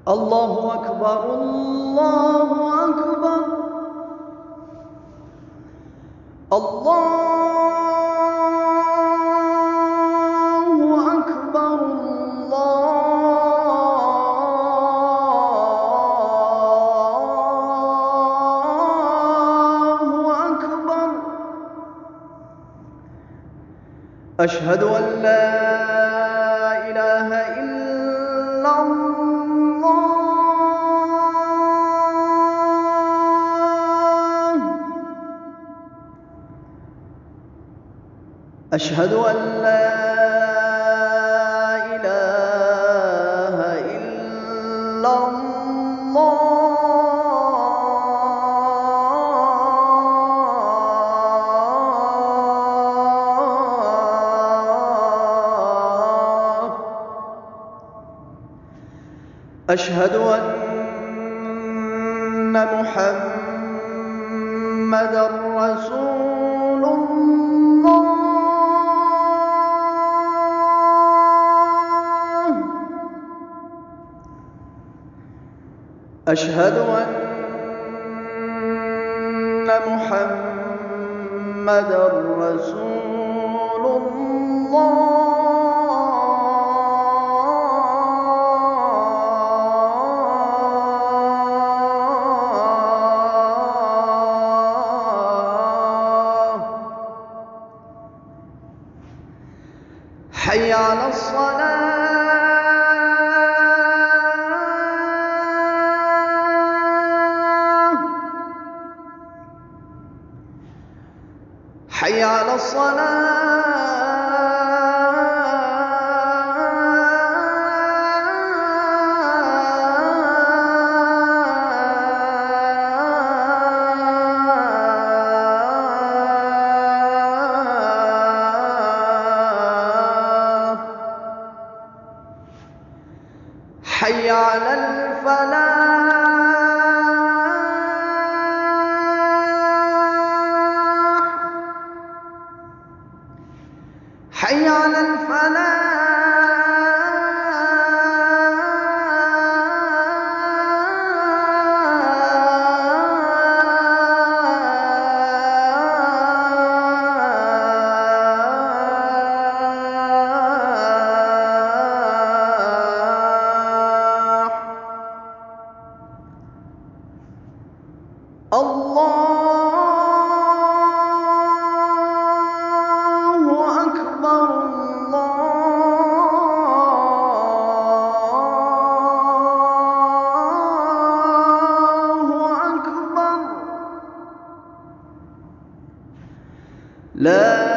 الله أكبر الله أكبر الله أكبر الله أكبر. أشهد أن لا إله إلا الله. أشهد أن لا إله إلا الله. أشهد أن محمدًا رسول الله. أشهد أن محمدًا رسول الله. حي على الصلاة. حي على حي على الفلاح. حي على الفلاح. الله أكبر الله أكبر. لا